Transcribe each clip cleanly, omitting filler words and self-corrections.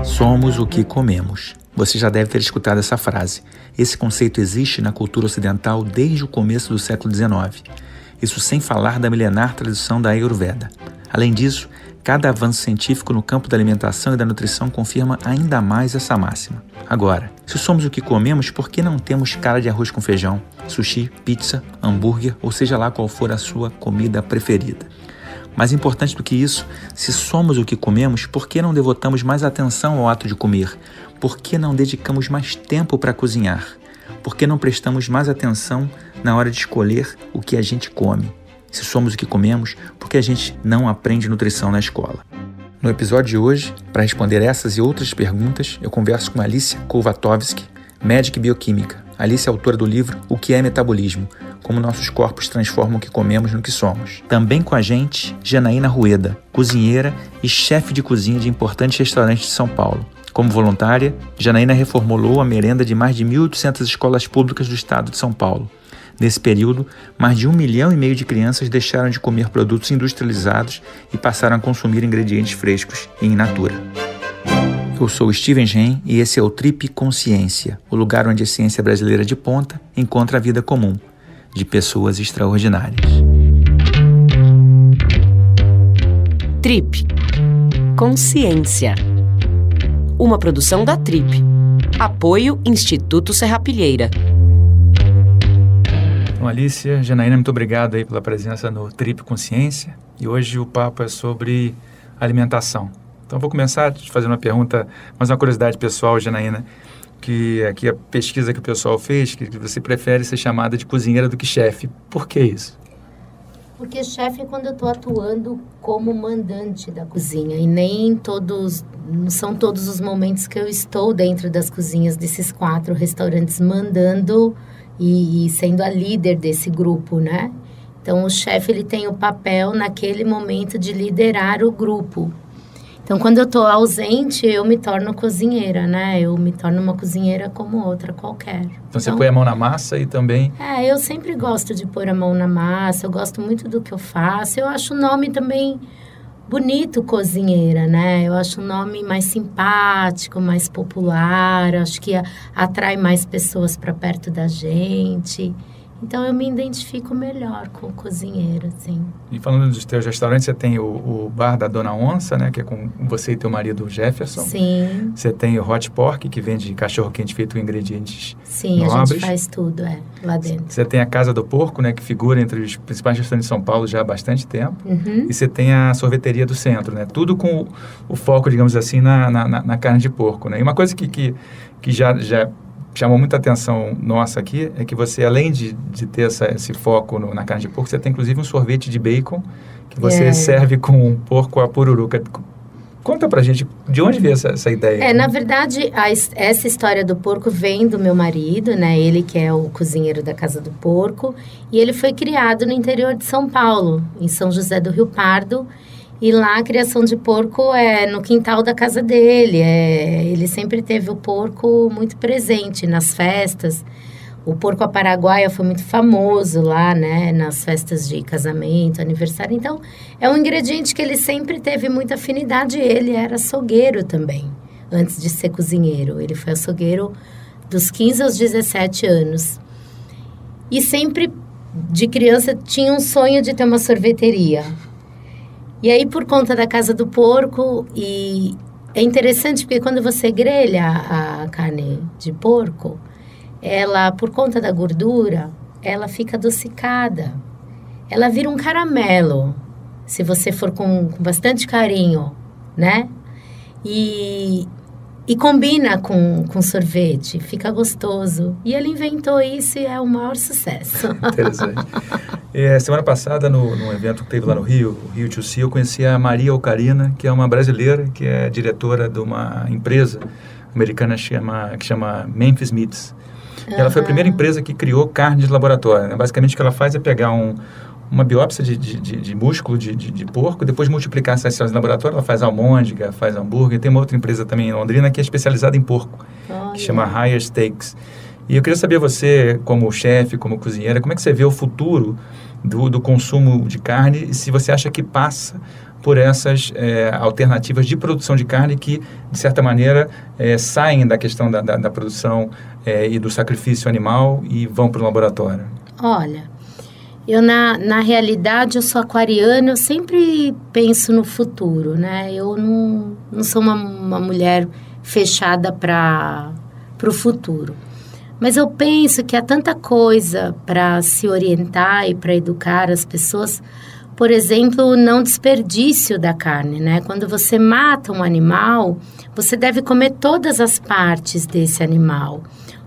Somos o que comemos. Você já deve ter escutado essa frase. Esse conceito existe na cultura ocidental desde o começo do século XIX. Isso sem falar da milenar tradição da Ayurveda. Além disso, cada avanço científico no campo da alimentação e da nutrição confirma ainda mais essa máxima. Agora, se somos o que comemos, por que não temos cara de arroz com feijão, sushi, pizza, hambúrguer ou seja lá qual for a sua comida preferida? Mais importante do que isso, se somos o que comemos, por que não devotamos mais atenção ao ato de comer? Por que não dedicamos mais tempo para cozinhar? Por que não prestamos mais atenção na hora de escolher o que a gente come? Se somos o que comemos, por que a gente não aprende nutrição na escola? No episódio de hoje, para responder essas e outras perguntas, eu converso com Alicia Kovatovsky, médica e bioquímica. Alicia é autora do livro O que é Metabolismo? Como nossos corpos transformam o que comemos no que somos. Também com a gente, Janaína Rueda, cozinheira e chefe de cozinha de importantes restaurantes de São Paulo. Como voluntária, Janaína reformulou a merenda de mais de 1.800 escolas públicas do estado de São Paulo. Nesse período, mais de 1,5 milhão de crianças deixaram de comer produtos industrializados e passaram a consumir ingredientes frescos e in natura. Eu sou Steven Gen e esse é o Trip Consciência, o lugar onde a ciência brasileira de ponta encontra a vida comum de pessoas extraordinárias. Trip Consciência. Uma produção da Trip. Apoio Instituto Serrapilheira. Bom, Alicia, Janaína, muito obrigado aí pela presença no Trip Consciência. E hoje o papo é sobre alimentação. Então vou começar te fazendo uma pergunta, mas uma curiosidade pessoal, Janaína, que aqui a pesquisa que o pessoal fez, que você prefere ser chamada de cozinheira do que chefe. Por que isso? Porque chefe é quando eu estou atuando como mandante da cozinha e não são todos os momentos que eu estou dentro das cozinhas desses 4 restaurantes mandando e sendo a líder desse grupo, né? Então o chefe ele tem o papel naquele momento de liderar o grupo. Então, quando eu estou ausente, eu me torno cozinheira, né? Eu me torno uma cozinheira como outra qualquer. Então, você põe a mão na massa e também... Eu sempre gosto de pôr a mão na massa, eu gosto muito do que eu faço. Eu acho o nome também bonito, cozinheira, né? Eu acho um nome mais simpático, mais popular, acho que atrai mais pessoas para perto da gente. Então, eu me identifico melhor com cozinheira, assim. E falando dos teus restaurantes, você tem o bar da Dona Onça, né? Que é com você e teu marido Jefferson. Sim. Você tem o Hot Pork, que vende cachorro-quente feito com ingredientes Sim, nobres. A gente faz tudo, lá dentro. Você tem a Casa do Porco, né? Que figura entre os principais restaurantes de São Paulo já há bastante tempo. Uhum. E você tem a Sorveteria do Centro, né? Tudo com o foco, digamos assim, na carne de porco, né? E uma coisa que já chamou muita atenção nossa aqui é que você, além de ter esse foco na carne de porco, você tem inclusive um sorvete de bacon que você serve com um porco à pururuca. Conta pra gente, de onde veio essa ideia? Na verdade, essa história do porco vem do meu marido, né? Ele que é o cozinheiro da Casa do Porco. E ele foi criado no interior de São Paulo, em São José do Rio Pardo. E lá a criação de porco é no quintal da casa dele. Ele sempre teve o porco muito presente nas festas. O porco à paraguaia foi muito famoso lá, né? Nas festas de casamento, aniversário. Então, é um ingrediente que ele sempre teve muita afinidade. Ele era açougueiro também, antes de ser cozinheiro. Ele foi açougueiro dos 15 aos 17 anos. E sempre, de criança, tinha um sonho de ter uma sorveteria. E aí, por conta da Casa do Porco, e é interessante porque quando você grelha a carne de porco, ela, por conta da gordura, ela fica adocicada. Ela vira um caramelo, se você for com bastante carinho, né? E combina com sorvete, fica gostoso. E ele inventou isso e é o maior sucesso. Interessante. Semana passada, num evento que teve lá no Rio, o Rio 2C, eu conheci a Maria Ocarina, que é uma brasileira, que é diretora de uma empresa americana que chama Memphis Meats. Ela foi a primeira empresa que criou carne de laboratório, né? Basicamente, o que ela faz é pegar uma biópsia de músculo de porco, depois multiplicar essas células de laboratório. Ela faz almôndega, faz hambúrguer. Tem uma outra empresa também em Londrina que é especializada em porco, que chama Higher Steaks. E eu queria saber você, como chefe, como cozinheira, como é que você vê o futuro do consumo de carne, e se você acha que passa por essas alternativas de produção de carne que, de certa maneira, saem da questão da produção e do sacrifício animal e vão para o laboratório. Olha, eu na realidade eu sou aquariana, eu sempre penso no futuro, né? Eu não sou uma mulher fechada para o futuro. Mas eu penso que há tanta coisa para se orientar e para educar as pessoas. Por exemplo, o não desperdício da carne, né? Quando você mata um animal, você deve comer todas as partes desse animal.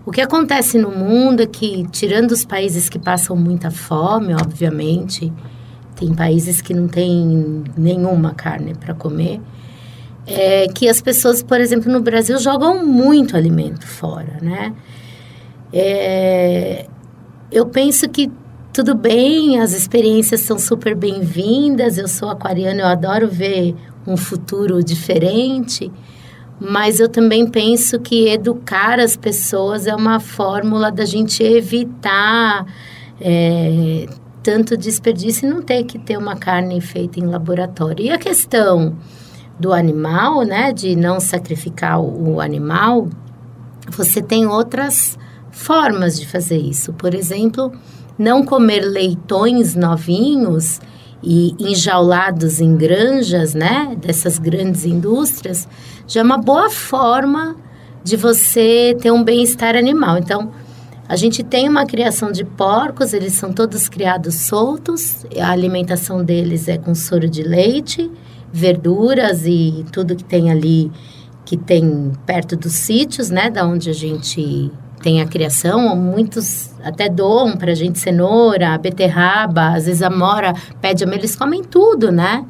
O que acontece no mundo é que, tirando os países que passam muita fome, obviamente, tem países que não têm nenhuma carne para comer, que as pessoas, por exemplo, no Brasil, jogam muito alimento fora, né? Eu penso que tudo bem, as experiências são super bem-vindas, eu sou aquariana, eu adoro ver um futuro diferente, mas eu também penso que educar as pessoas é uma fórmula da gente evitar tanto desperdício e não ter que ter uma carne feita em laboratório. E a questão do animal, né, de não sacrificar o animal, você tem outras formas de fazer isso. Por exemplo, não comer leitões novinhos e enjaulados em granjas, né, dessas grandes indústrias, já é uma boa forma de você ter um bem-estar animal. Então, a gente tem uma criação de porcos, eles são todos criados soltos, a alimentação deles é com soro de leite, verduras e tudo que tem ali, que tem perto dos sítios, né, da onde a gente tem a criação. Muitos até doam pra gente cenoura, beterraba, às vezes amora, pé de amêndoa, eles comem tudo, né?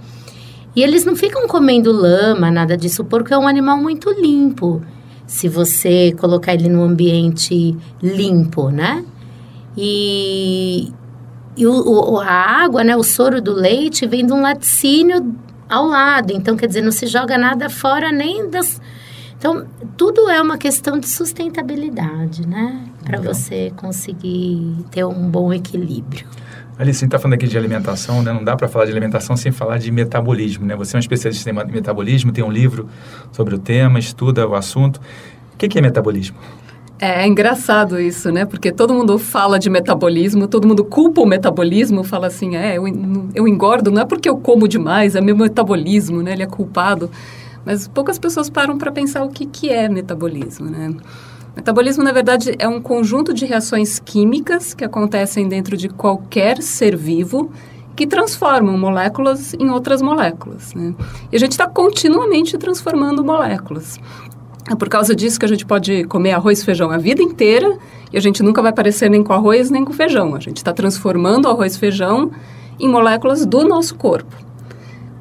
E eles não ficam comendo lama, nada disso, o porco é um animal muito limpo, se você colocar ele num ambiente limpo, né? E a água, né, o soro do leite vem de um laticínio ao lado, então, quer dizer, não se joga nada fora nem das... Então, tudo é uma questão de sustentabilidade, né? Para você conseguir ter um bom equilíbrio. Alice, a gente está falando aqui de alimentação, né? Não dá para falar de alimentação sem falar de metabolismo, né? Você é um especialista em metabolismo, tem um livro sobre o tema, estuda o assunto. O que é metabolismo? É engraçado isso, né? Porque todo mundo fala de metabolismo, todo mundo culpa o metabolismo, fala assim, eu engordo, não é porque eu como demais, é meu metabolismo, né? Ele é culpado. Mas poucas pessoas param para pensar o que é metabolismo, né? Metabolismo, na verdade, é um conjunto de reações químicas que acontecem dentro de qualquer ser vivo que transformam moléculas em outras moléculas, né? E a gente está continuamente transformando moléculas. É por causa disso que a gente pode comer arroz e feijão a vida inteira e a gente nunca vai parecer nem com arroz nem com feijão. A gente está transformando o arroz e feijão em moléculas do nosso corpo.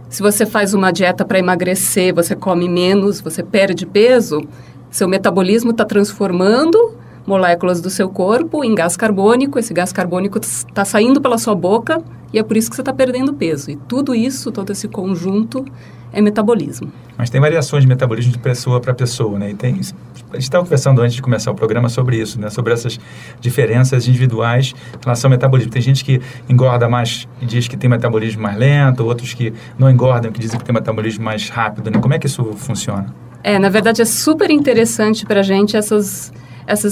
Se você faz uma dieta para emagrecer, você come menos, você perde peso, seu metabolismo está transformando moléculas do seu corpo em gás carbônico, esse gás carbônico está saindo pela sua boca e é por isso que você está perdendo peso. E tudo isso, todo esse conjunto, é metabolismo. Mas tem variações de metabolismo de pessoa para pessoa, né? A gente estava conversando antes de começar o programa sobre isso, né? Sobre essas diferenças individuais em relação ao metabolismo. Tem gente que engorda mais e diz que tem metabolismo mais lento, outros que não engordam, que dizem que tem metabolismo mais rápido, né? Como é que isso funciona? Na verdade, é super interessante para a gente essas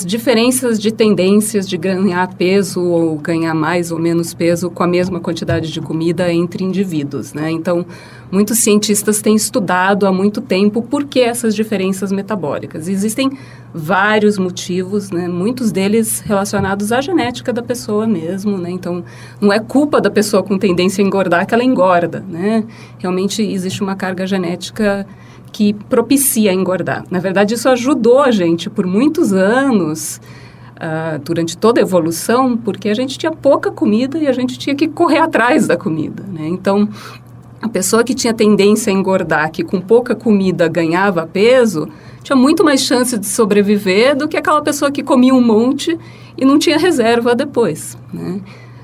diferenças de tendências de ganhar peso ou ganhar mais ou menos peso com a mesma quantidade de comida entre indivíduos, né? Então, muitos cientistas têm estudado há muito tempo por que essas diferenças metabólicas. Existem vários motivos, né? Muitos deles relacionados à genética da pessoa mesmo, né? Então, não é culpa da pessoa com tendência a engordar que ela engorda, né? Realmente existe uma carga genética que propicia engordar. Na verdade, isso ajudou a gente por muitos anos, durante toda a evolução, porque a gente tinha pouca comida e a gente tinha que correr atrás da comida, né? Então, a pessoa que tinha tendência a engordar, que com pouca comida ganhava peso, tinha muito mais chance de sobreviver do que aquela pessoa que comia um monte e não tinha reserva depois, né?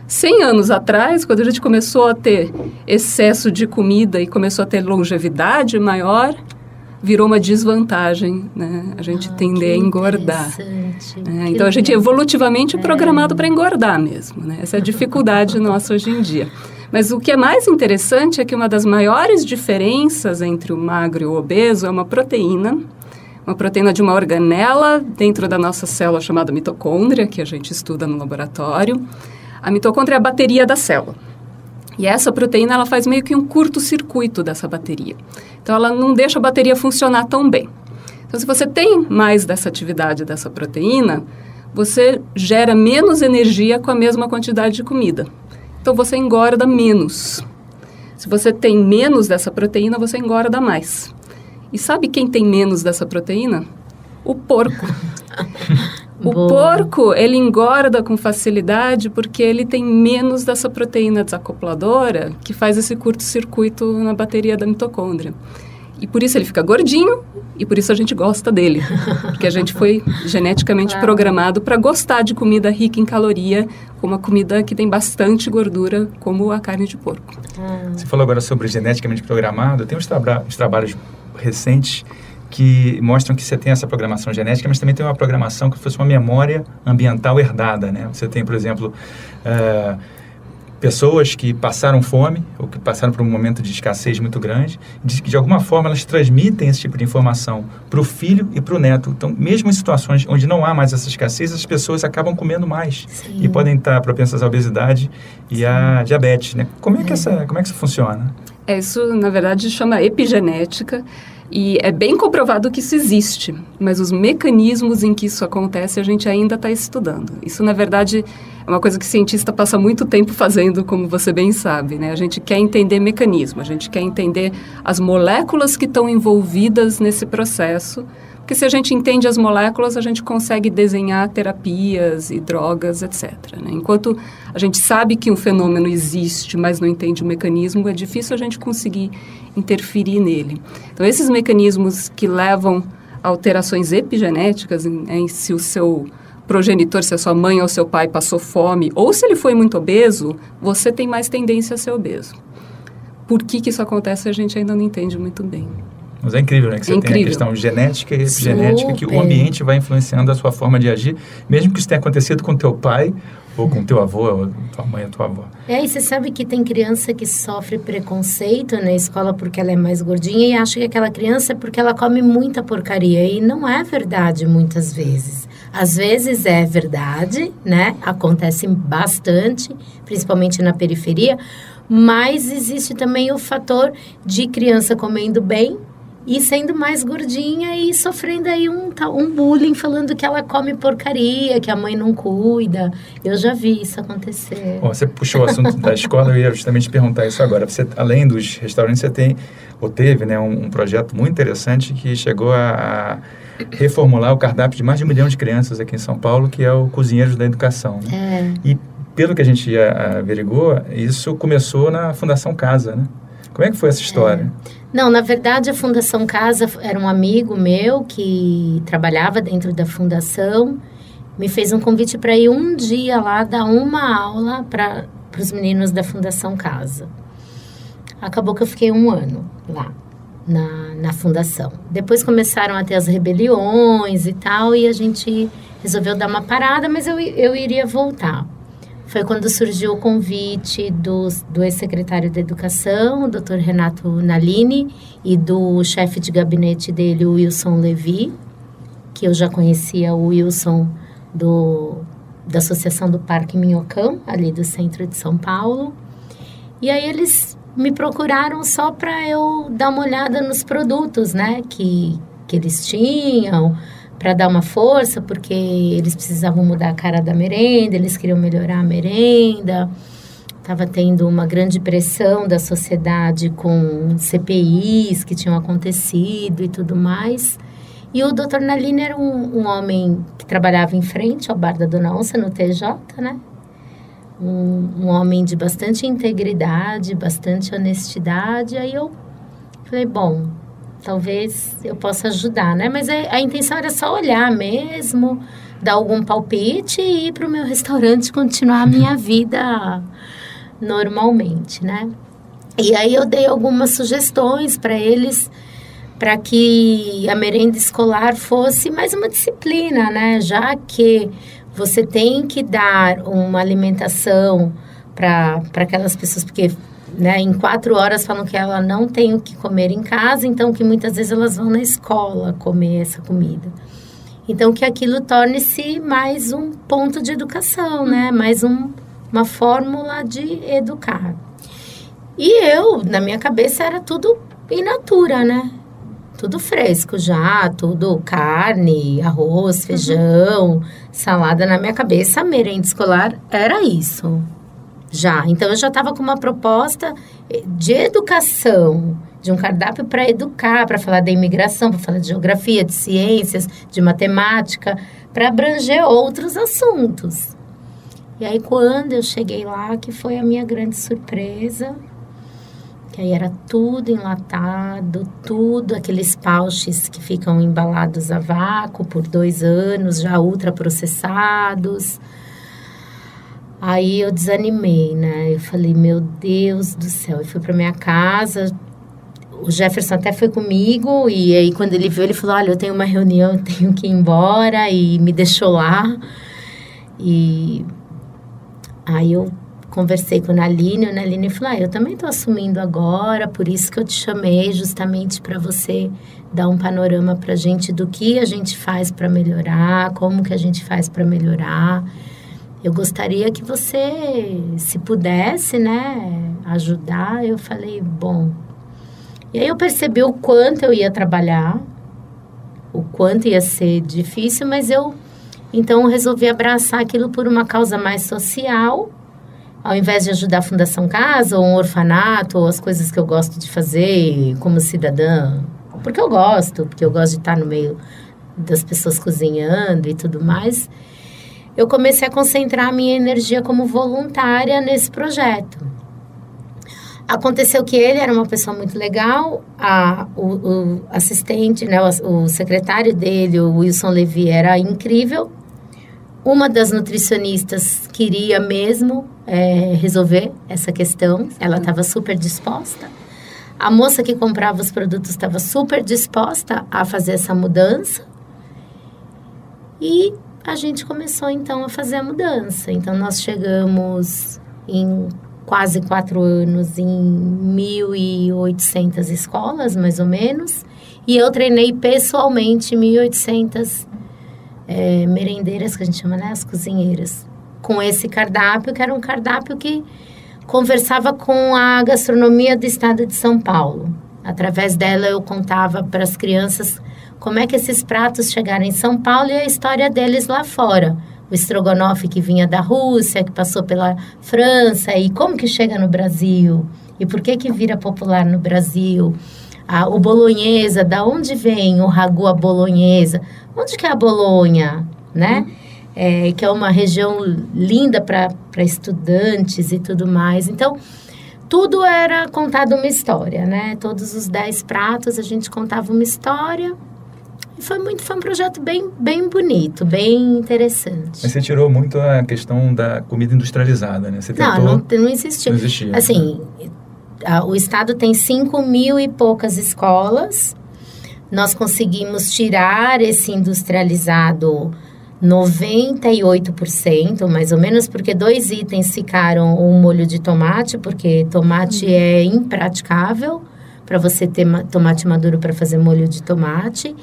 100 anos atrás, quando a gente começou a ter excesso de comida e começou a ter longevidade maior, virou uma desvantagem, né? A gente tender a engordar. Então, a gente é evolutivamente programado para engordar mesmo, né? Essa é a dificuldade nossa hoje em dia. Mas o que é mais interessante é que uma das maiores diferenças entre o magro e o obeso é uma proteína de uma organela dentro da nossa célula chamada mitocôndria, que a gente estuda no laboratório. A mitocôndria é a bateria da célula. E essa proteína, ela faz meio que um curto-circuito dessa bateria. Então, ela não deixa a bateria funcionar tão bem. Então, se você tem mais dessa atividade dessa proteína, você gera menos energia com a mesma quantidade de comida. Então, você engorda menos. Se você tem menos dessa proteína, você engorda mais. E sabe quem tem menos dessa proteína? O porco. O porco, ele engorda com facilidade porque ele tem menos dessa proteína desacopladora que faz esse curto-circuito na bateria da mitocôndria. E por isso ele fica gordinho e por isso a gente gosta dele. Porque a gente foi geneticamente programado para gostar de comida rica em caloria, uma comida que tem bastante gordura, como a carne de porco. Você falou agora sobre geneticamente programado. Tem uns trabalhos recentes que mostram que você tem essa programação genética, mas também tem uma programação que fosse uma memória ambiental herdada, né? Você tem, por exemplo, pessoas que passaram fome ou que passaram por um momento de escassez muito grande, diz que de alguma forma elas transmitem esse tipo de informação para o filho e para o neto. Então, mesmo em situações onde não há mais essa escassez, as pessoas acabam comendo mais. Sim. E podem estar propensas à obesidade e à diabetes, né? Como é que isso funciona? Isso, na verdade, chama epigenética. E é bem comprovado que isso existe, mas os mecanismos em que isso acontece a gente ainda está estudando. Isso, na verdade, é uma coisa que o cientista passa muito tempo fazendo, como você bem sabe, né? A gente quer entender mecanismo, a gente quer entender as moléculas que estão envolvidas nesse processo, porque se a gente entende as moléculas, a gente consegue desenhar terapias e drogas, etc. Né? Enquanto a gente sabe que um fenômeno existe, mas não entende o mecanismo, é difícil a gente conseguir interferir nele. Então, esses mecanismos que levam a alterações epigenéticas, se o seu progenitor, se a sua mãe ou seu pai passou fome, ou se ele foi muito obeso, você tem mais tendência a ser obeso. Por que isso acontece, a gente ainda não entende muito bem. Mas é incrível, né? Que você tem a questão genética e epigenética, que o ambiente vai influenciando a sua forma de agir, mesmo que isso tenha acontecido com teu pai, ou com teu avô, ou tua mãe ou tua avó. E você sabe que tem criança que sofre preconceito na escola porque ela é mais gordinha e acha que aquela criança é porque ela come muita porcaria. E não é verdade muitas vezes. Às vezes é verdade, né? Acontece bastante, principalmente na periferia, mas existe também o fator de criança comendo bem e sendo mais gordinha e sofrendo aí um bullying, falando que ela come porcaria, que a mãe não cuida. Eu já vi isso acontecer. Bom, você puxou o assunto da escola, eu ia justamente te perguntar isso agora. Você, além dos restaurantes, você tem, ou teve, né, um projeto muito interessante que chegou a reformular o cardápio de mais de 1 milhão de crianças aqui em São Paulo, que é o Cozinheiros da Educação. Né? E pelo que a gente averigou, isso começou na Fundação Casa, né? Como é que foi essa história? Não, na verdade, a Fundação Casa era um amigo meu que trabalhava dentro da fundação, me fez um convite para ir um dia lá dar uma aula para os meninos da Fundação Casa. Acabou que eu fiquei 1 ano lá, na fundação. Depois começaram a ter as rebeliões e tal, e a gente resolveu dar uma parada, mas eu iria voltar. Foi quando surgiu o convite do ex-secretário da Educação, o Dr. Renato Nalini, e do chefe de gabinete dele, o Wilson Levi, que eu já conhecia o Wilson da Associação do Parque Minhocão, ali do centro de São Paulo. E aí eles me procuraram só para eu dar uma olhada nos produtos, né, que eles tinham, para dar uma força, porque eles precisavam mudar a cara da merenda, eles queriam melhorar a merenda. Estava tendo uma grande pressão da sociedade com CPIs que tinham acontecido e tudo mais. E o Dr. Nalini era um homem que trabalhava em frente ao Bar da Dona Onça, no TJ, né? Um homem de bastante integridade, bastante honestidade. Aí eu falei, bom, talvez eu possa ajudar, né? Mas a intenção era só olhar mesmo, dar algum palpite e ir para o meu restaurante e continuar a minha vida normalmente, né? E aí eu dei algumas sugestões para eles para que a merenda escolar fosse mais uma disciplina, né? Já que você tem que dar uma alimentação para aquelas pessoas, porque, né, em 4 horas falam que ela não tem o que comer em casa, então que muitas vezes elas vão na escola comer essa comida. Então, que aquilo torne-se mais um ponto de educação, né? Mais uma fórmula de educar. E eu, na minha cabeça, era tudo in natura, né? Tudo fresco já, tudo carne, arroz, feijão, salada. Na minha cabeça, a merenda escolar era isso, já. Então, eu já estava com uma proposta de educação, de um cardápio para educar, para falar da imigração, para falar de geografia, de ciências, de matemática, para abranger outros assuntos. E aí, quando eu cheguei lá, que foi a minha grande surpresa, que aí era tudo enlatado, tudo aqueles pouches que ficam embalados a vácuo por 2 anos, já ultraprocessados. Aí eu desanimei, né? Eu falei, meu Deus do céu. Eu fui para minha casa, o Jefferson até foi comigo, e aí quando ele viu, ele falou, olha, eu tenho uma reunião, eu tenho que ir embora, e me deixou lá. E aí eu conversei com a Naline, e a Naline falou, eu também estou assumindo agora, por isso que eu te chamei, justamente para você dar um panorama para a gente do que a gente faz para melhorar, como que a gente faz para melhorar. Eu gostaria que você, se pudesse, né, ajudar. Eu falei, bom. E aí eu percebi o quanto eu ia trabalhar, o quanto ia ser difícil, mas então resolvi abraçar aquilo por uma causa mais social, ao invés de ajudar a Fundação Casa, ou um orfanato, ou as coisas que eu gosto de fazer como cidadã, porque eu gosto de estar no meio das pessoas cozinhando e tudo mais, eu comecei a concentrar a minha energia como voluntária nesse projeto. Aconteceu que ele era uma pessoa muito legal, o assistente, né, o secretário dele, o Wilson Levi, era incrível. Uma das nutricionistas queria mesmo resolver essa questão, ela estava super disposta. A moça que comprava os produtos estava super disposta a fazer essa mudança. E a gente começou, então, a fazer a mudança. Então, nós chegamos em quase 4 anos em 1.800 escolas, mais ou menos. E eu treinei pessoalmente 1.800 merendeiras, que a gente chama, né, as cozinheiras, com esse cardápio, que era um cardápio que conversava com a gastronomia do estado de São Paulo. Através dela eu contava para as crianças como é que esses pratos chegaram em São Paulo e a história deles lá fora. O estrogonofe que vinha da Rússia, que passou pela França, e como que chega no Brasil, e por que vira popular no Brasil. O bolonhesa, da onde vem o ragu à bolonhesa? Onde que é a Bolonha, né? Que é uma região linda para estudantes e tudo mais. Então, tudo era contado uma história, né? Todos os 10 pratos a gente contava uma história. E foi um projeto bem bonito, bem interessante. Mas você tirou muito a questão da comida industrializada, né? Você tentou... Não existia. Não existia. Assim, o estado tem 5.000 e poucas escolas. Nós conseguimos tirar esse industrializado 98%, mais ou menos, porque 2 itens ficaram o molho de tomate, porque tomate é impraticável para você ter tomate maduro para fazer molho de tomate.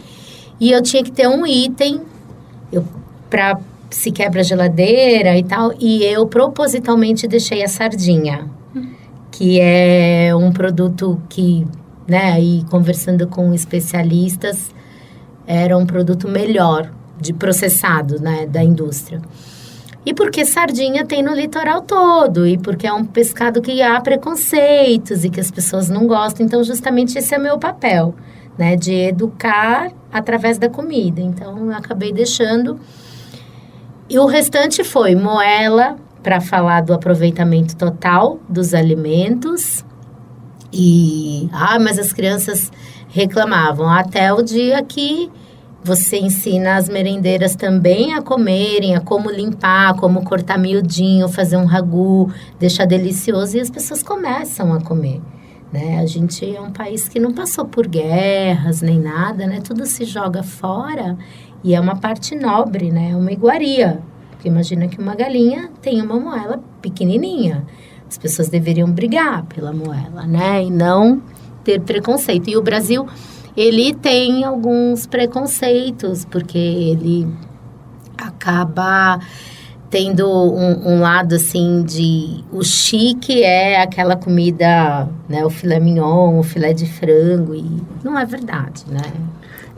E eu tinha que ter um item para se quebra a geladeira e tal, e eu propositalmente deixei a sardinha, que é um produto que, né, aí conversando com especialistas, era um produto melhor de processado, né, da indústria. E porque sardinha tem no litoral todo, e porque é um pescado que há preconceitos e que as pessoas não gostam. Então, justamente esse é o meu papel, né, de educar através da comida. Então, eu acabei deixando. E o restante foi moela, para falar do aproveitamento total dos alimentos. E, mas as crianças reclamavam, até o dia que você ensina as merendeiras também a comerem, a como limpar, como cortar miudinho, fazer um ragu, deixar delicioso, e as pessoas começam a comer, né? A gente é um país que não passou por guerras nem nada, né? Tudo se joga fora e é uma parte nobre, né? É uma iguaria. Porque imagina que uma galinha tem uma moela pequenininha. As pessoas deveriam brigar pela moela, né? E não ter preconceito. E o Brasil, ele tem alguns preconceitos, porque ele acaba tendo um lado, assim, de... O chique é aquela comida, né? O filé mignon, o filé de frango, e não é verdade, né?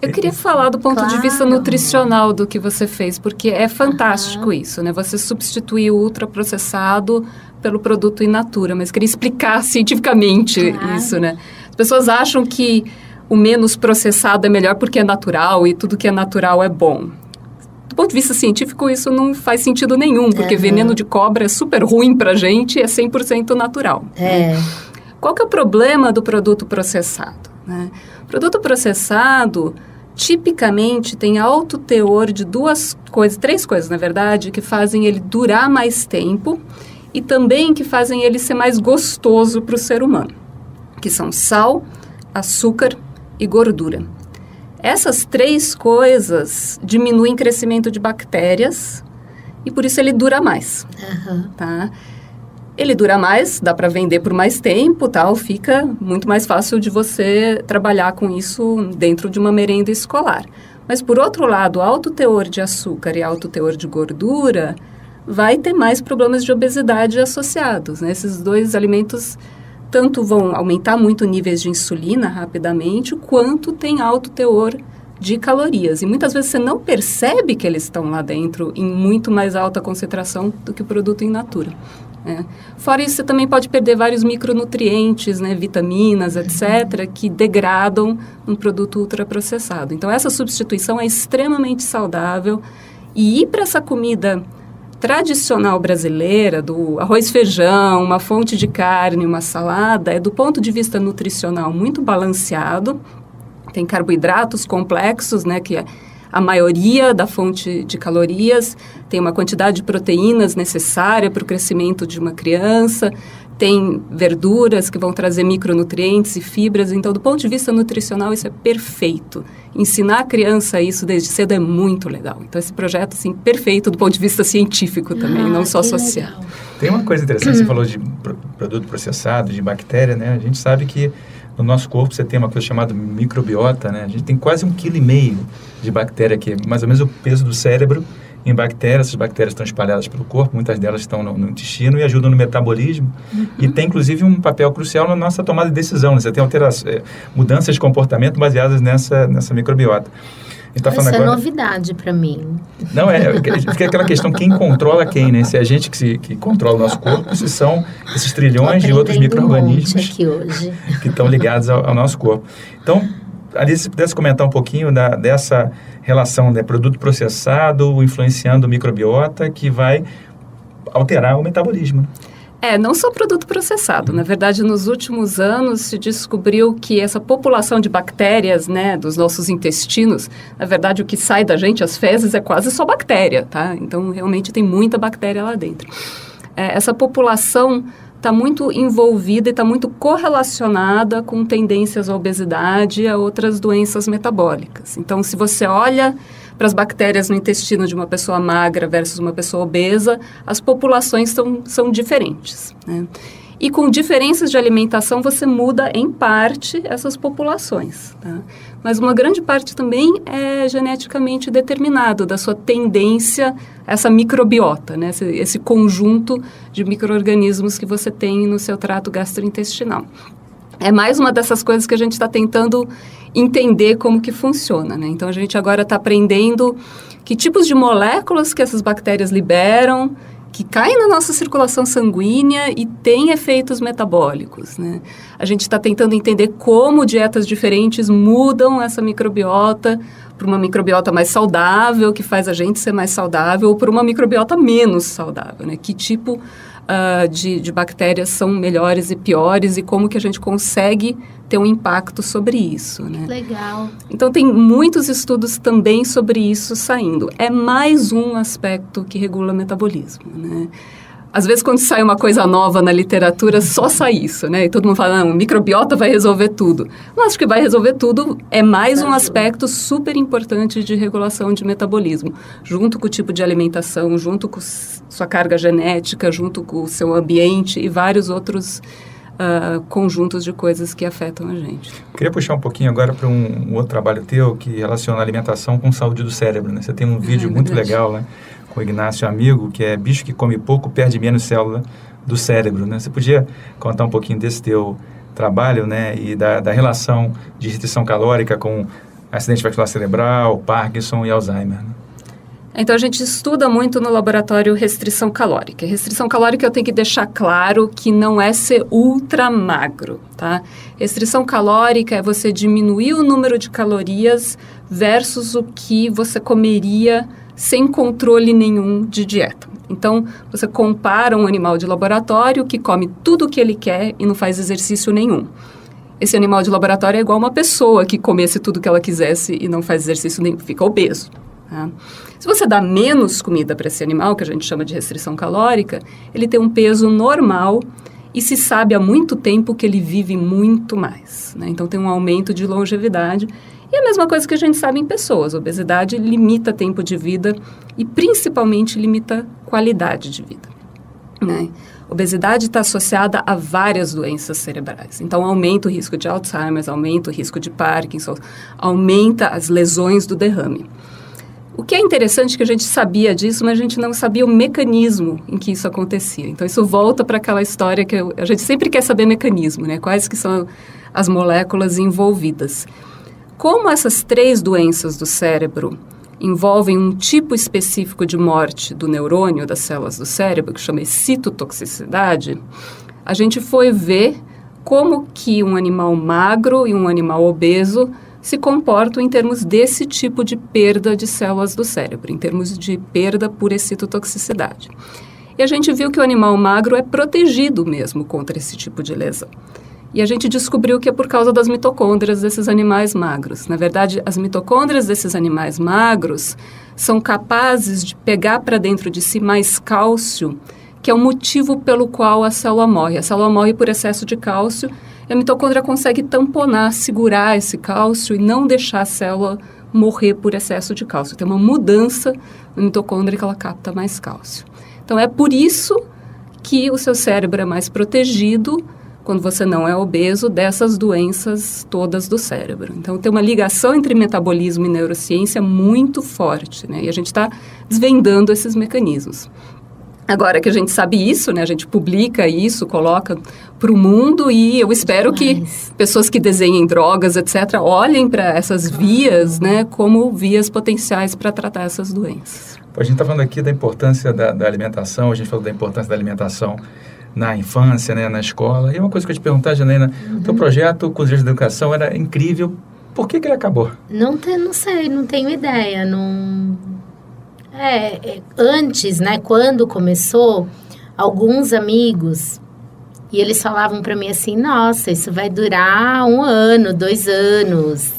Eu queria falar do ponto de vista nutricional do que você fez, porque é fantástico isso, né? Você substituir o ultraprocessado pelo produto in natura, mas queria explicar cientificamente isso, né? As pessoas acham que o menos processado é melhor porque é natural e tudo que é natural é bom. Do ponto de vista científico, isso não faz sentido nenhum, porque veneno de cobra é super ruim pra gente e é 100% natural. Qual que é o problema do produto processado, né? O produto processado, tipicamente, tem alto teor de três coisas, na verdade, que fazem ele durar mais tempo e também que fazem ele ser mais gostoso para o ser humano, que são sal, açúcar e gordura. Essas três coisas diminuem o crescimento de bactérias e por isso ele dura mais, tá? Ele dura mais, dá para vender por mais tempo, tal, fica muito mais fácil de você trabalhar com isso dentro de uma merenda escolar. Mas, por outro lado, alto teor de açúcar e alto teor de gordura vai ter mais problemas de obesidade associados, né? Esses dois alimentos tanto vão aumentar muito níveis de insulina rapidamente, quanto tem alto teor de calorias. E muitas vezes você não percebe que eles estão lá dentro em muito mais alta concentração do que o produto in natura. Fora isso, você também pode perder vários micronutrientes, né, vitaminas, etc., que degradam um produto ultraprocessado. Então, essa substituição é extremamente saudável. E ir para essa comida tradicional brasileira, do arroz e feijão, uma fonte de carne, uma salada, é do ponto de vista nutricional muito balanceado. Tem carboidratos complexos, né, que a maioria da fonte de calorias, tem uma quantidade de proteínas necessária para o crescimento de uma criança, tem verduras que vão trazer micronutrientes e fibras. Então, do ponto de vista nutricional, isso é perfeito. Ensinar a criança isso desde cedo é muito legal. Então, esse projeto, assim, perfeito do ponto de vista científico também, não só social. Legal. Tem uma coisa interessante, você falou de produto processado, de bactéria, né? A gente sabe que no nosso corpo você tem uma coisa chamada microbiota, né? A gente tem quase 1,5 kg de bactéria, que é mais ou menos o peso do cérebro em bactérias. Essas bactérias estão espalhadas pelo corpo, muitas delas estão no intestino e ajudam no metabolismo. E tem, inclusive, um papel crucial na nossa tomada de decisão, né? Você tem mudanças de comportamento baseadas nessa microbiota. Isso agora... é novidade para mim. Não, fica aquela questão, quem controla quem, né? Se é a gente que controla o nosso corpo, se são esses trilhões de outros micro-organismos aqui hoje. Que estão ligados ao nosso corpo. Então, Alice, se pudesse comentar um pouquinho dessa relação, né, produto processado influenciando o microbiota, que vai alterar o metabolismo. Não só produto processado. Na verdade, nos últimos anos se descobriu que essa população de bactérias, né, dos nossos intestinos, na verdade, o que sai da gente, as fezes, é quase só bactéria, tá? Então, realmente tem muita bactéria lá dentro. Essa população está muito envolvida e está muito correlacionada com tendências à obesidade e a outras doenças metabólicas. Então, se você olha para as bactérias no intestino de uma pessoa magra versus uma pessoa obesa, as populações são diferentes, né? E com diferenças de alimentação, você muda, em parte, essas populações, tá? Mas uma grande parte também é geneticamente determinado da sua tendência a essa microbiota, né? Esse conjunto de micro-organismos que você tem no seu trato gastrointestinal. É mais uma dessas coisas que a gente está tentando entender como que funciona, né? Então, a gente agora está aprendendo que tipos de moléculas que essas bactérias liberam, que caem na nossa circulação sanguínea e têm efeitos metabólicos, né? A gente está tentando entender como dietas diferentes mudam essa microbiota para uma microbiota mais saudável, que faz a gente ser mais saudável, ou para uma microbiota menos saudável, né? Que tipo de bactérias são melhores e piores e como que a gente consegue ter um impacto sobre isso, né? Legal. Então, tem muitos estudos também sobre isso saindo. É mais um aspecto que regula o metabolismo, né? Às vezes, quando sai uma coisa nova na literatura, só sai isso, né? E todo mundo fala, não, o microbiota vai resolver tudo. Não acho que vai resolver tudo, é mais um aspecto super importante de regulação de metabolismo, junto com o tipo de alimentação, junto com sua carga genética, junto com o seu ambiente e vários outros conjuntos de coisas que afetam a gente. Queria puxar um pouquinho agora para um outro trabalho teu que relaciona a alimentação com saúde do cérebro, né? Você tem um vídeo muito legal, né, com o Ignácio Amigo, que é bicho que come pouco perde menos célula do cérebro, né? Você podia contar um pouquinho desse teu trabalho, né, e da relação de restrição calórica com acidente vascular cerebral, Parkinson e Alzheimer, né? Então, a gente estuda muito no laboratório restrição calórica. Restrição calórica eu tenho que deixar claro que não é ser ultra magro, tá? Restrição calórica é você diminuir o número de calorias versus o que você comeria sem controle nenhum de dieta. Então, você compara um animal de laboratório que come tudo o que ele quer e não faz exercício nenhum. Esse animal de laboratório é igual uma pessoa que comesse tudo o que ela quisesse e não faz exercício nenhum, fica obeso. Tá? Se você dá menos comida para esse animal, que a gente chama de restrição calórica, ele tem um peso normal e se sabe há muito tempo que ele vive muito mais, né? Então, tem um aumento de longevidade. E a mesma coisa que a gente sabe em pessoas. A obesidade limita tempo de vida e, principalmente, limita qualidade de vida, né? Obesidade está associada a várias doenças cerebrais. Então, aumenta o risco de Alzheimer, aumenta o risco de Parkinson, aumenta as lesões do derrame. O que é interessante é que a gente sabia disso, mas a gente não sabia o mecanismo em que isso acontecia. Então, isso volta para aquela história que a gente sempre quer saber mecanismo, né? Quais que são as moléculas envolvidas. Como essas 3 doenças do cérebro envolvem um tipo específico de morte do neurônio, das células do cérebro, que chama citotoxicidade, a gente foi ver como que um animal magro e um animal obeso se comportam em termos desse tipo de perda de células do cérebro, em termos de perda por excitotoxicidade. E a gente viu que o animal magro é protegido mesmo contra esse tipo de lesão. E a gente descobriu que é por causa das mitocôndrias desses animais magros. Na verdade, as mitocôndrias desses animais magros são capazes de pegar para dentro de si mais cálcio, que é o motivo pelo qual a célula morre. A célula morre por excesso de cálcio e a mitocôndria consegue tamponar, segurar esse cálcio e não deixar a célula morrer por excesso de cálcio. Tem uma mudança na mitocôndria que ela capta mais cálcio. Então, é por isso que o seu cérebro é mais protegido quando você não é obeso, dessas doenças todas do cérebro. Então, tem uma ligação entre metabolismo e neurociência muito forte, né? E a gente está desvendando esses mecanismos. Agora que a gente sabe isso, né? A gente publica isso, coloca para o mundo e eu espero que pessoas que desenhem drogas, etc., olhem para essas vias, né? Como vias potenciais para tratar essas doenças. A gente está falando aqui da importância da alimentação, a gente falou da importância da alimentação na infância, né, na escola. E uma coisa que eu te perguntar, Janaína, o teu projeto com os direitos da educação era incrível. Por que ele acabou? Não sei, não tenho ideia. Antes, né, quando começou, alguns amigos, e eles falavam para mim assim, nossa, isso vai durar 1 ano, 2 anos,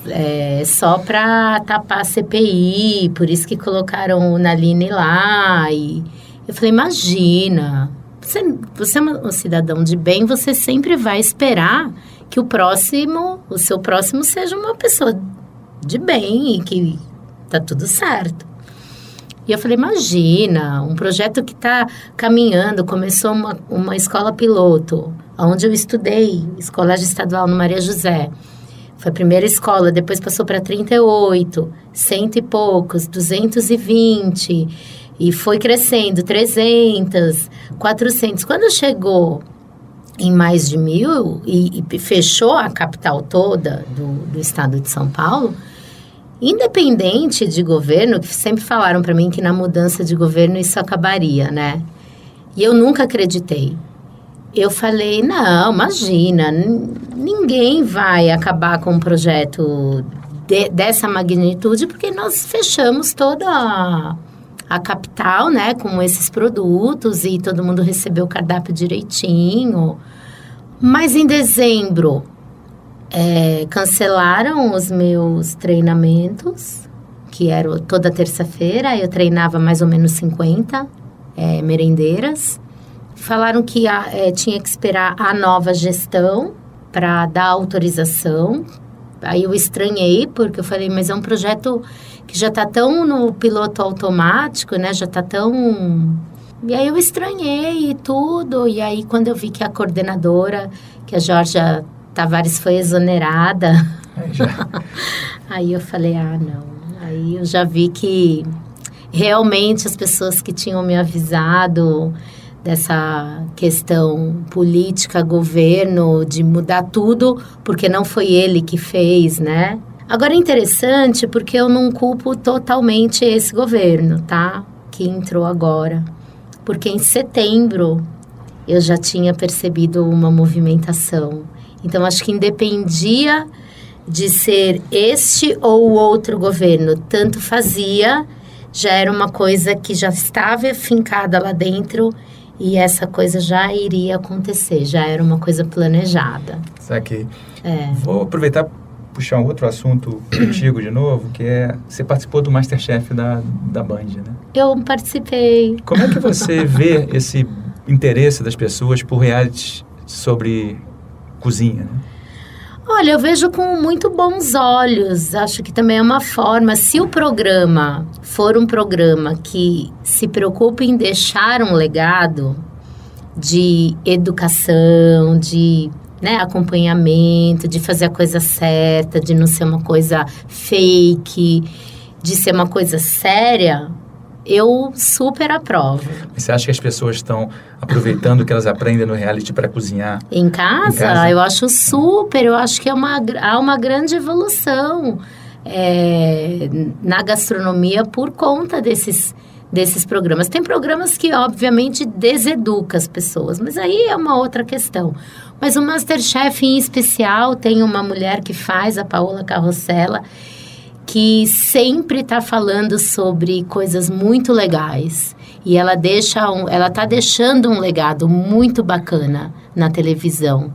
só para tapar a CPI, por isso que colocaram o Naline lá. E eu falei, imagina... Você é um cidadão de bem, você sempre vai esperar que o seu próximo seja uma pessoa de bem e que tá tudo certo. E eu falei, imagina, um projeto que está caminhando, começou uma escola piloto, onde eu estudei, Colégio Estadual no Maria José. Foi a primeira escola, depois passou para 38, 100 e poucos, 220... E foi crescendo, 300, 400. Quando chegou em mais de 1.000 e fechou a capital toda do estado de São Paulo, independente de governo, que sempre falaram para mim que na mudança de governo isso acabaria, né? E eu nunca acreditei. Eu falei, não, imagina, ninguém vai acabar com um projeto dessa magnitude, porque nós fechamos toda a capital, né, com esses produtos e todo mundo recebeu o cardápio direitinho. Mas em dezembro, cancelaram os meus treinamentos, que eram toda terça-feira. Eu treinava mais ou menos 50 merendeiras. falaram que tinha que esperar a nova gestão para dar autorização. Aí eu estranhei, porque eu falei, mas é um projeto que já está tão no piloto automático, né? Já está tão... E aí eu estranhei e tudo. E aí quando eu vi que a coordenadora, que a Georgia Tavares foi exonerada, aí eu falei, não. Aí eu já vi que realmente as pessoas que tinham me avisado dessa questão política, governo, de mudar tudo, porque não foi ele que fez, né? Agora é interessante porque eu não culpo totalmente esse governo, tá? Que entrou agora. Porque em setembro eu já tinha percebido uma movimentação. Então, acho que independia de ser este ou outro governo, tanto fazia, já era uma coisa que já estava fincada lá dentro e essa coisa já iria acontecer, já era uma coisa planejada. Saquei. Vou aproveitar e puxar um outro assunto contigo de novo, que é, você participou do MasterChef da Band, né? Eu participei. Como é que você vê esse interesse das pessoas por reality sobre cozinha, né? Olha, eu vejo com muito bons olhos. Acho que também é uma forma, se o programa for um programa que se preocupa em deixar um legado de educação, de acompanhamento, de fazer a coisa certa, de não ser uma coisa fake, de ser uma coisa séria, eu super aprovo. Você acha que as pessoas estão aproveitando o que elas aprendem no reality para cozinhar? Em casa? Eu acho super. Eu acho que há uma grande evolução na gastronomia por conta desses programas. Tem programas que, obviamente, deseducam as pessoas, mas aí é uma outra questão. Mas o MasterChef, em especial, tem uma mulher que faz, a Paola Carrossela, que sempre está falando sobre coisas muito legais. E ela está deixando um legado muito bacana na televisão.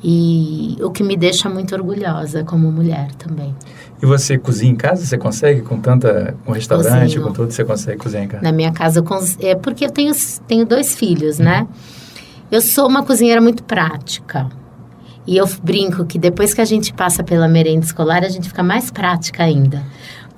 E o que me deixa muito orgulhosa como mulher também. E você cozinha em casa? Você consegue? Com restaurante, Cozinho. com tudo, você consegue cozinhar em casa? Na minha casa, porque eu tenho 2 filhos, né? Eu sou uma cozinheira muito prática. E eu brinco que depois que a gente passa pela merenda escolar, a gente fica mais prática ainda.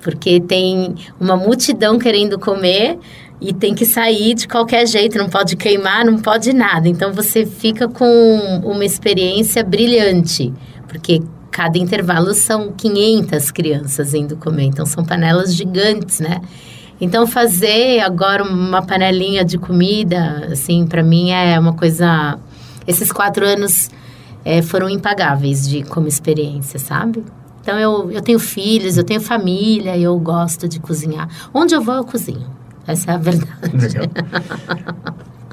Porque tem uma multidão querendo comer e tem que sair de qualquer jeito, não pode queimar, não pode nada. Então, você fica com uma experiência brilhante, porque cada intervalo são 500 crianças indo comer. Então, são panelas gigantes, né? Então, fazer agora uma panelinha de comida, assim, para mim é uma coisa... Esses 4 anos... foram impagáveis como experiência, sabe? Então, eu tenho filhos, eu tenho família, eu gosto de cozinhar. Onde eu vou, eu cozinho. Essa é a verdade. Legal.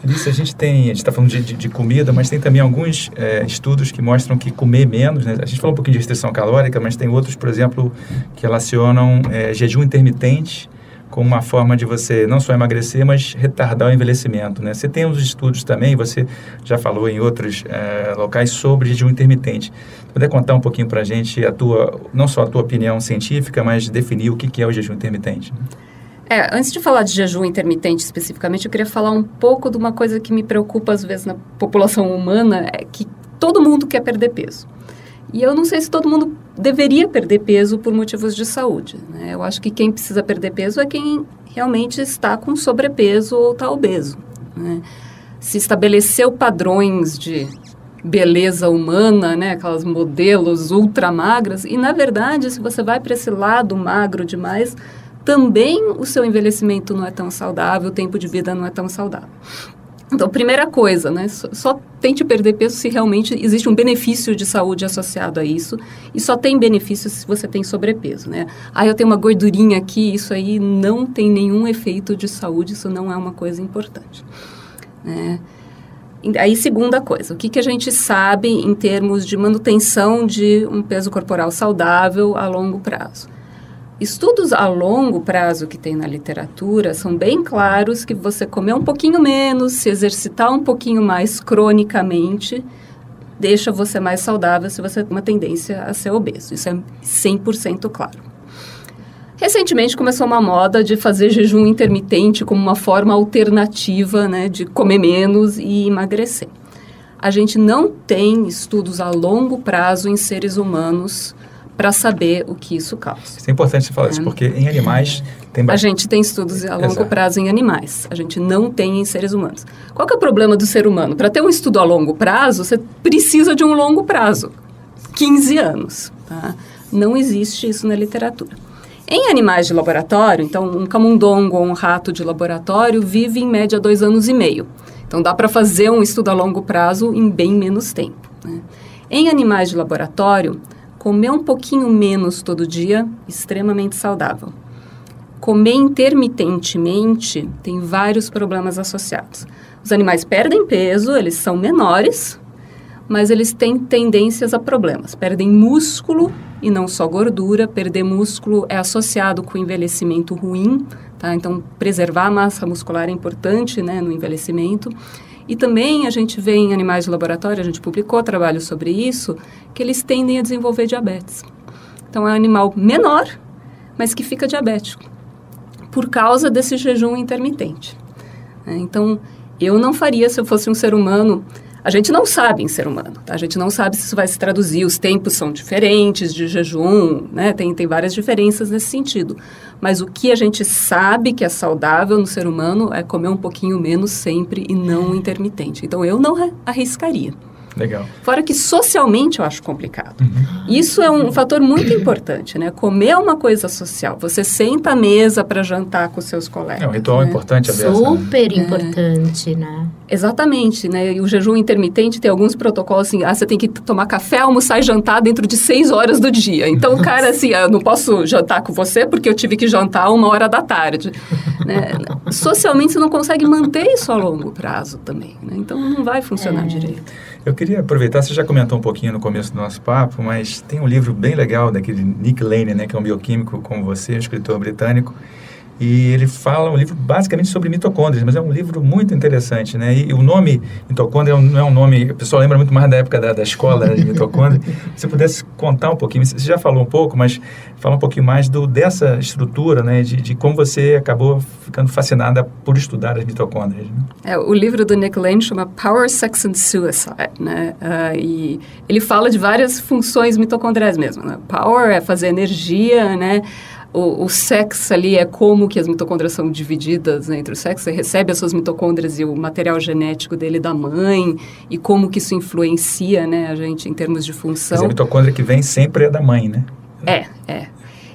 Alice, a gente está falando de comida, mas tem também alguns estudos que mostram que comer menos, né? A gente falou um pouquinho de restrição calórica, mas tem outros, por exemplo, que relacionam jejum intermitente como uma forma de você não só emagrecer, mas retardar o envelhecimento, né? Você tem uns estudos também, você já falou em outros locais sobre jejum intermitente. Poder contar um pouquinho para a gente não só a tua opinião científica, mas definir o que é o jejum intermitente, né? Antes de falar de jejum intermitente especificamente, eu queria falar um pouco de uma coisa que me preocupa às vezes na população humana, é que todo mundo quer perder peso. E eu não sei se todo mundo deveria perder peso por motivos de saúde, né? Eu acho que quem precisa perder peso é quem realmente está com sobrepeso ou está obeso, né? Se estabeleceu padrões de beleza humana, né? Aquelas modelos ultra magras, e na verdade, se você vai para esse lado magro demais, também o seu envelhecimento não é tão saudável, o tempo de vida não é tão saudável. Então, primeira coisa, né? Só tente perder peso se realmente existe um benefício de saúde associado a isso. E só tem benefício se você tem sobrepeso, né? Eu tenho uma gordurinha aqui, isso aí não tem nenhum efeito de saúde, isso não é uma coisa importante, né? Aí, segunda coisa, o que a gente sabe em termos de manutenção de um peso corporal saudável a longo prazo? Estudos a longo prazo que tem na literatura são bem claros que você comer um pouquinho menos, se exercitar um pouquinho mais cronicamente, deixa você mais saudável se você tem uma tendência a ser obeso. Isso é 100% claro. Recentemente começou uma moda de fazer jejum intermitente como uma forma alternativa, né, de comer menos e emagrecer. A gente não tem estudos a longo prazo em seres humanos para saber o que isso causa. Isso é importante você falar isso, porque em animais tem A gente tem estudos a longo prazo em animais. A gente não tem em seres humanos. Qual que é o problema do ser humano? Para ter um estudo a longo prazo, você precisa de um longo prazo. 15 anos. Tá? Não existe isso na literatura. Em animais de laboratório, então um camundongo ou um rato de laboratório vive em média 2 anos e meio. Então dá para fazer um estudo a longo prazo em bem menos tempo. Né? Em animais de laboratório, comer um pouquinho menos todo dia, extremamente saudável. Comer intermitentemente tem vários problemas associados. Os animais perdem peso, eles são menores, mas eles têm tendências a problemas. Perdem músculo e não só gordura. Perder músculo é associado com envelhecimento ruim, tá? Então, preservar a massa muscular é importante, né, no envelhecimento. E também a gente vê em animais de laboratório, a gente publicou trabalho sobre isso, que eles tendem a desenvolver diabetes. Então, é um animal menor, mas que fica diabético, por causa desse jejum intermitente. Então, eu não faria se eu fosse um ser humano. A gente não sabe em ser humano, tá? A gente não sabe se isso vai se traduzir, os tempos são diferentes de jejum, né? Tem várias diferenças nesse sentido. Mas o que a gente sabe que é saudável no ser humano é comer um pouquinho menos sempre e não intermitente. Então, eu não arriscaria. Legal. Fora que socialmente eu acho complicado. Isso é um fator muito importante, né? Comer é uma coisa social. Você senta à mesa para jantar com seus colegas. É um ritual importante a beça. Super importante, né? Exatamente, né? E o jejum intermitente tem alguns protocolos assim, você tem que tomar café, almoçar e jantar dentro de 6 horas do dia. Então, o cara, assim, eu não posso jantar com você porque eu tive que jantar 1h da tarde. Né? Socialmente, você não consegue manter isso a longo prazo também, né? Então, não vai funcionar direito. Eu queria aproveitar, você já comentou um pouquinho no começo do nosso papo, mas tem um livro bem legal daquele Nick Lane, né, que é um bioquímico como você, um escritor britânico, e ele fala um livro basicamente sobre mitocôndrias, mas é um livro muito interessante, né? E o nome mitocôndria não é um nome, o pessoal lembra muito mais da época da escola, né, de mitocôndria. Se você pudesse contar um pouquinho, você já falou um pouco, mas fala um pouquinho mais dessa estrutura, né, de como você acabou ficando fascinada por estudar as mitocôndrias. Né? O livro do Nick Lane chama Power, Sex and Suicide, né? E ele fala de várias funções mitocondriais mesmo, né? Power é fazer energia, né? O sexo ali é como que as mitocôndrias são divididas, né, entre o sexo. Você recebe as suas mitocôndrias e o material genético dele da mãe e como que isso influencia, né, a gente em termos de função. Mas a mitocôndria que vem sempre é da mãe, né? É.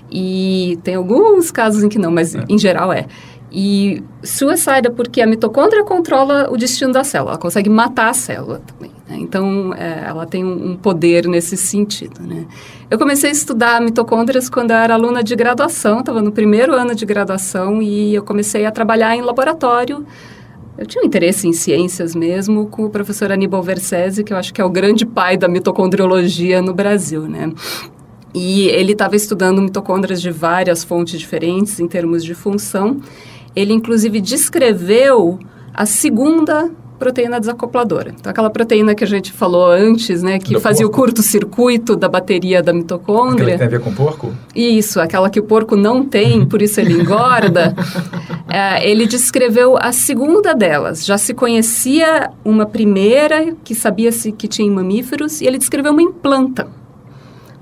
E tem alguns casos em que não, mas em geral é. E suicide é porque a mitocôndria controla o destino da célula, ela consegue matar a célula também, né? Então, ela tem um poder nesse sentido, né? Eu comecei a estudar mitocôndrias quando eu era aluna de graduação, estava no primeiro ano de graduação e eu comecei a trabalhar em laboratório. Eu tinha um interesse em ciências mesmo com o professor Aníbal Versese, que eu acho que é o grande pai da mitocondriologia no Brasil, né? E ele estava estudando mitocôndrias de várias fontes diferentes em termos de função. Ele, inclusive, descreveu a segunda proteína desacopladora. Então, aquela proteína que a gente falou antes, né, que fazia o curto-circuito da bateria da mitocôndria. Aquela que tem a ver com o porco? Isso, aquela que o porco não tem, por isso ele engorda. Ele descreveu a segunda delas. Já se conhecia uma primeira que sabia-se que tinha em mamíferos e ele descreveu uma em planta.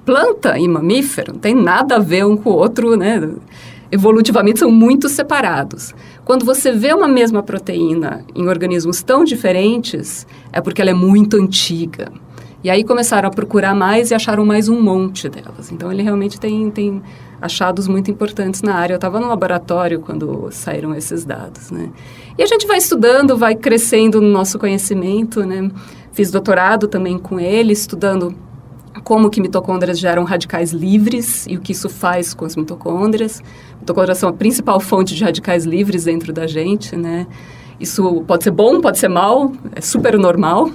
Planta e mamífero não tem nada a ver um com o outro, né? Evolutivamente são muito separados. Quando você vê uma mesma proteína em organismos tão diferentes, é porque ela é muito antiga. E aí começaram a procurar mais e acharam mais um monte delas. Então, ele realmente tem achados muito importantes na área. Eu estava no laboratório quando saíram esses dados, né? E a gente vai estudando, vai crescendo no nosso conhecimento, né? Fiz doutorado também com ele, estudando como que mitocôndrias geram radicais livres e o que isso faz com as mitocôndrias. Mitocôndrias são a principal fonte de radicais livres dentro da gente, né? Isso pode ser bom, pode ser mal, é super normal.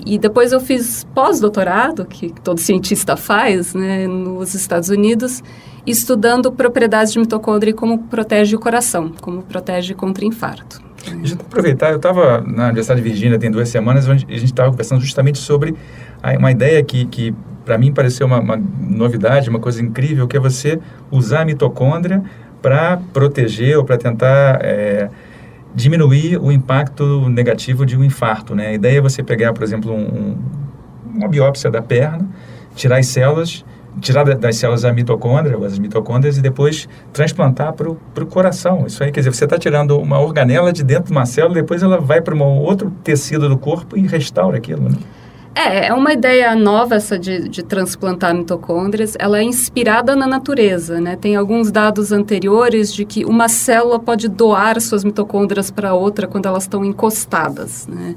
E depois eu fiz pós-doutorado, que todo cientista faz, né, nos Estados Unidos, estudando propriedades de mitocôndria e como protege o coração, como protege contra infarto. Deixa eu aproveitar, eu estava na Universidade de Virgínia tem 2 semanas, onde a gente estava conversando justamente sobre uma ideia que para mim pareceu uma novidade, uma coisa incrível, que é você usar a mitocôndria para proteger ou para tentar diminuir o impacto negativo de um infarto, né? A ideia é você pegar, por exemplo, uma biópsia da perna, tirar as células, tirar das células a mitocôndria, as mitocôndrias, e depois transplantar para o coração. Isso aí, quer dizer, você está tirando uma organela de dentro de uma célula, depois ela vai para um outro tecido do corpo e restaura aquilo, né? É uma ideia nova essa de transplantar mitocôndrias. Ela é inspirada na natureza, né? Tem alguns dados anteriores de que uma célula pode doar suas mitocôndrias para outra quando elas estão encostadas, né?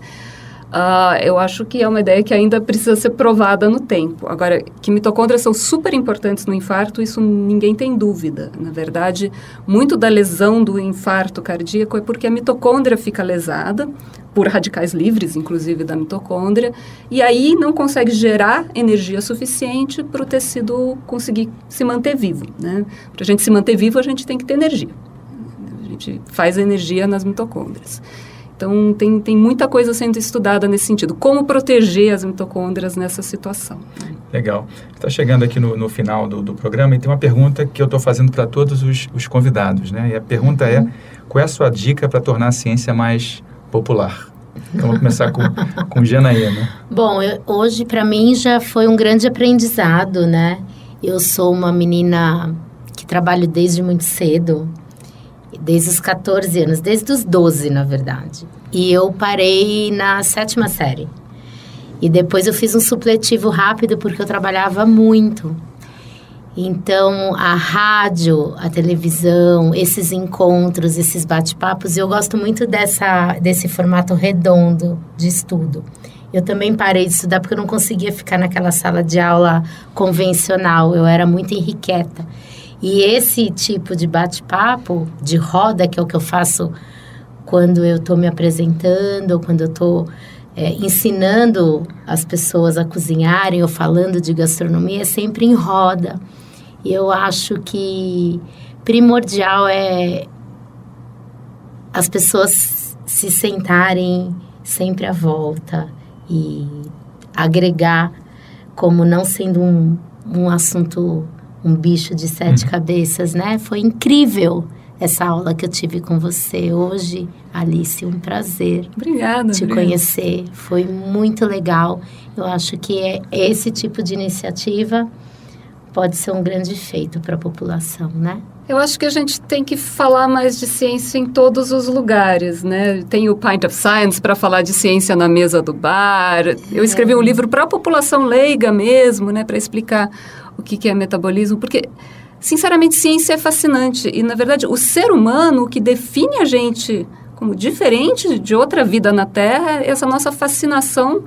Eu acho que é uma ideia que ainda precisa ser provada no tempo. Agora, que mitocôndrias são super importantes no infarto, isso ninguém tem dúvida. Na verdade, muito da lesão do infarto cardíaco é porque a mitocôndria fica lesada, por radicais livres, inclusive, da mitocôndria, e aí não consegue gerar energia suficiente para o tecido conseguir se manter vivo, né? Para a gente se manter vivo, a gente tem que ter energia. A gente faz energia nas mitocôndrias. Então, tem muita coisa sendo estudada nesse sentido. Como proteger as mitocôndrias nessa situação. Legal. Está chegando aqui no final do programa e tem uma pergunta que eu estou fazendo para todos os convidados, né? E a pergunta é, qual é a sua dica para tornar a ciência mais popular? Então, vamos começar com Janaína. Bom, hoje para mim já foi um grande aprendizado, né? Eu sou uma menina que trabalho desde muito cedo, desde os 14 anos, desde os 12, na verdade. E eu parei na 7ª série. E depois eu fiz um supletivo rápido porque eu trabalhava muito. Então, a rádio, a televisão, esses encontros, esses bate-papos, eu gosto muito desse formato redondo de estudo. Eu também parei de estudar porque eu não conseguia ficar naquela sala de aula convencional, eu era muito irrequieta. E esse tipo de bate-papo, de roda, que é o que eu faço quando eu estou me apresentando, ou quando eu estou ensinando as pessoas a cozinharem ou falando de gastronomia, é sempre em roda. E eu acho que primordial é as pessoas se sentarem sempre à volta e agregar como não sendo um assunto, um bicho de 7 cabeças, né? Foi incrível essa aula que eu tive com você hoje, Alice, um prazer. Obrigada. Te conhecer, foi muito legal. Eu acho que esse tipo de iniciativa pode ser um grande feito para a população, né? Eu acho que a gente tem que falar mais de ciência em todos os lugares, né? Tem o Pint of Science para falar de ciência na mesa do bar. Eu escrevi um livro para a população leiga mesmo, né? Para explicar o que é metabolismo, porque, sinceramente, ciência é fascinante. E, na verdade, o ser humano, o que define a gente como diferente de outra vida na Terra, é essa nossa fascinação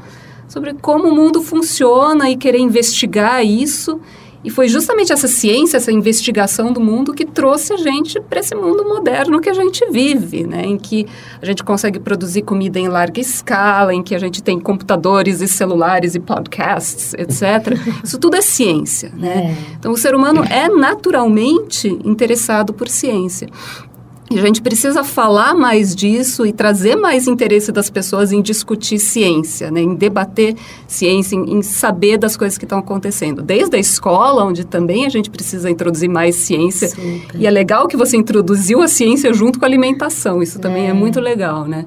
sobre como o mundo funciona e querer investigar isso. E foi justamente essa ciência, essa investigação do mundo que trouxe a gente para esse mundo moderno que a gente vive, né? Em que a gente consegue produzir comida em larga escala, em que a gente tem computadores e celulares e podcasts, etc. Isso tudo é ciência, né? Então, o ser humano é naturalmente interessado por ciência. E a gente precisa falar mais disso e trazer mais interesse das pessoas em discutir ciência, né? Em debater ciência, em saber das coisas que estão acontecendo. Desde a escola, onde também a gente precisa introduzir mais ciência. Super. E é legal que você introduziu a ciência junto com a alimentação. Isso também é muito legal, né?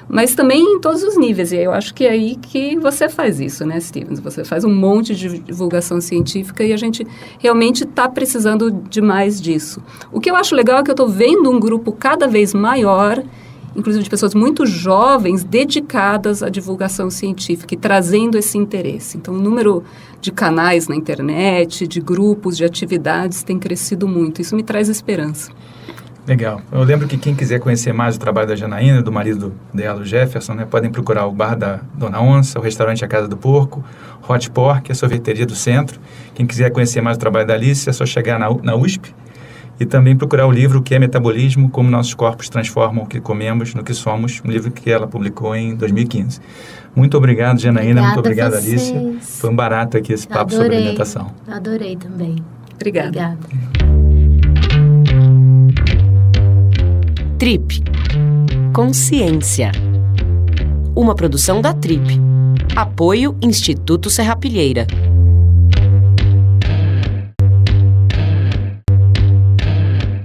Mas também em todos os níveis. E eu acho que é aí que você faz isso, né, Stevens? Você faz um monte de divulgação científica e a gente realmente está precisando de mais disso. O que eu acho legal é que eu estou vendo um grupo cada vez maior, inclusive de pessoas muito jovens, dedicadas à divulgação científica e trazendo esse interesse. Então, o número de canais na internet, de grupos, de atividades tem crescido muito. Isso me traz esperança. Legal. Eu lembro que quem quiser conhecer mais o trabalho da Janaína, do marido dela, o Jefferson, né, podem procurar o Bar da Dona Onça, o restaurante A Casa do Porco, Hot Pork, a sorveteria do centro. Quem quiser conhecer mais o trabalho da Alice, é só chegar na USP e também procurar o livro O que é Metabolismo, Como Nossos Corpos Transformam o que Comemos no que Somos, um livro que ela publicou em 2015. Muito obrigado, Janaína. Muito obrigado, Alice. Foi um barato aqui esse papo sobre alimentação. Adorei também. Obrigada. Trip. Consciência. Uma produção da Trip. Apoio Instituto Serrapilheira.